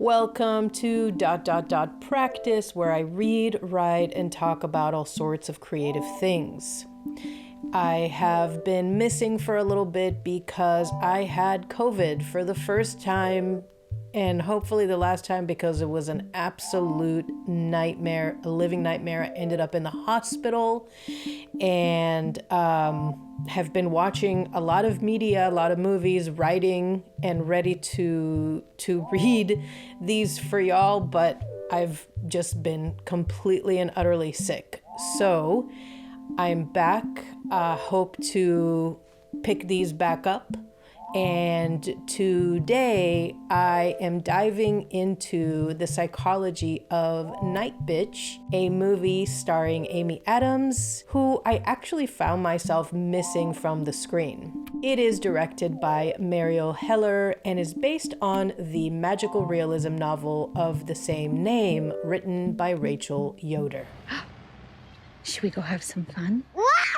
Welcome to .. Practice, where I read, write, and talk about all sorts of creative things. I have been missing for a little bit because I had COVID for the first time, and hopefully the last time, because it was an absolute nightmare, a living nightmare. I ended up in the hospital and have been watching a lot of media, a lot of movies, writing, and ready to read these for y'all, but I've just been completely and utterly sick. So I'm back. Hope to pick these back up. And today I am diving into the psychology of Nightbitch, a movie starring Amy Adams, who I actually found myself missing from the screen. It is directed by Mariel Heller and is based on the magical realism novel of the same name, written by Rachel Yoder. Should we go have some fun?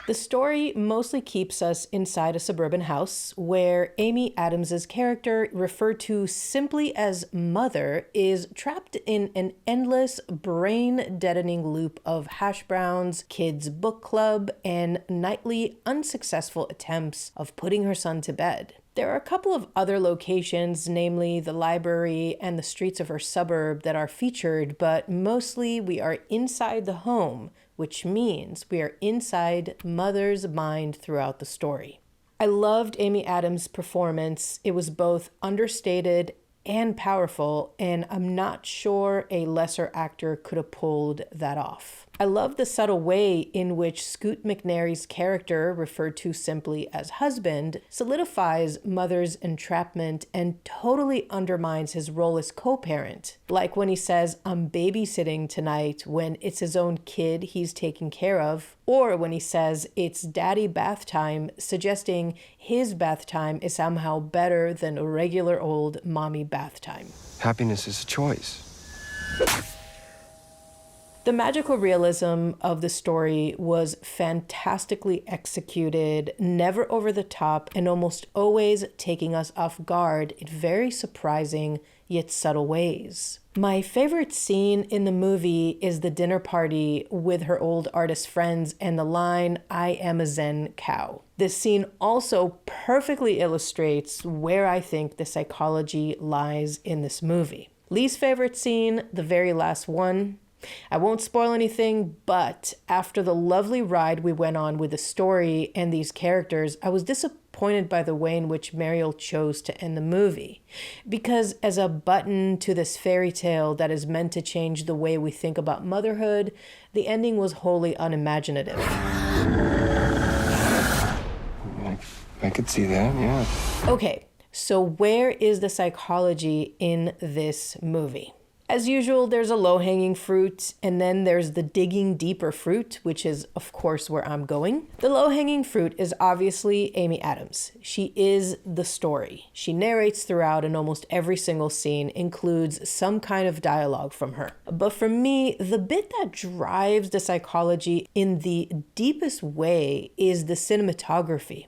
The story mostly keeps us inside a suburban house where Amy Adams's character, referred to simply as Mother, is trapped in an endless, brain-deadening loop of hash browns, kids' book club, and nightly unsuccessful attempts of putting her son to bed. There are a couple of other locations, namely the library and the streets of her suburb, that are featured, but mostly we are inside the home, which means we are inside Mother's mind throughout the story. I loved Amy Adams' performance. It was both understated and powerful, and I'm not sure a lesser actor could have pulled that off. I love the subtle way in which Scoot McNairy's character, referred to simply as husband, solidifies Mother's entrapment and totally undermines his role as co-parent. Like when he says, "I'm babysitting tonight," when it's his own kid he's taking care of, or when he says, "It's daddy bath time," suggesting his bath time is somehow better than a regular old mommy bath time. Happiness is a choice. The magical realism of the story was fantastically executed, never over the top, and almost always taking us off guard in very surprising yet subtle ways. My favorite scene in the movie is the dinner party with her old artist friends and the line, "I am a Zen cow." This scene also perfectly illustrates where I think the psychology lies in this movie. Least favorite scene, the very last one. I won't spoil anything, but after the lovely ride we went on with the story and these characters, I was disappointed by the way in which Mariel chose to end the movie. Because as a button to this fairy tale that is meant to change the way we think about motherhood, the ending was wholly unimaginative. I could see that, yeah. Okay, so where is the psychology in this movie? As usual, there's a low-hanging fruit, and then there's the digging deeper fruit, which is, of course, where I'm going. The low-hanging fruit is obviously Amy Adams. She is the story. She narrates throughout, and almost every single scene includes some kind of dialogue from her. But for me, the bit that drives the psychology in the deepest way is the cinematography.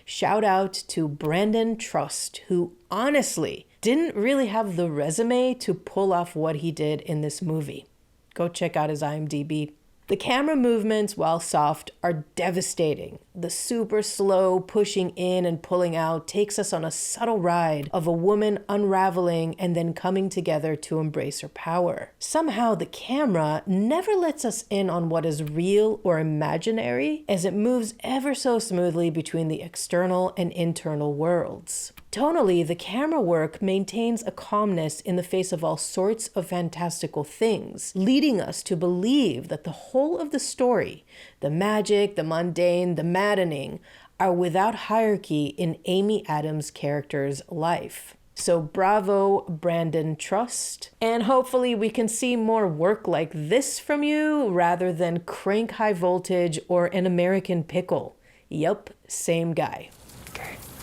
Shout out to Brandon Trust, who honestly didn't really have the resume to pull off what he did in this movie. Go check out his IMDb. The camera movements, while soft, are devastating. The super slow pushing in and pulling out takes us on a subtle ride of a woman unraveling and then coming together to embrace her power. Somehow the camera never lets us in on what is real or imaginary, as it moves ever so smoothly between the external and internal worlds. Tonally, the camera work maintains a calmness in the face of all sorts of fantastical things, leading us to believe that the whole of the story, the magic, the mundane, the maddening, are without hierarchy in Amy Adams' character's life. So bravo, Brandon Trust. And hopefully we can see more work like this from you rather than Crank High Voltage or An American Pickle. Yup, same guy.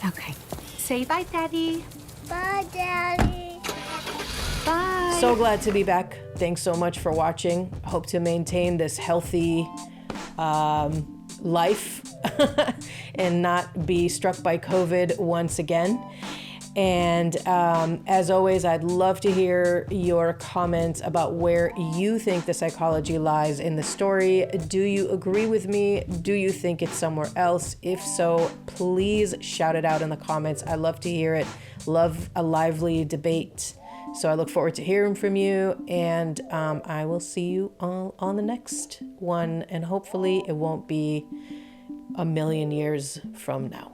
Okay. Say bye, Daddy. Bye, Daddy. Bye. So glad to be back. Thanks so much for watching. Hope to maintain this healthy life and not be struck by COVID once again. And as always, I'd love to hear your comments about where you think the psychology lies in the story. Do you agree with me? Do you think it's somewhere else? If so, please shout it out in the comments. I love to hear it. Love a lively debate. So I look forward to hearing from you, and I will see you all on the next one. And hopefully it won't be a million years from now.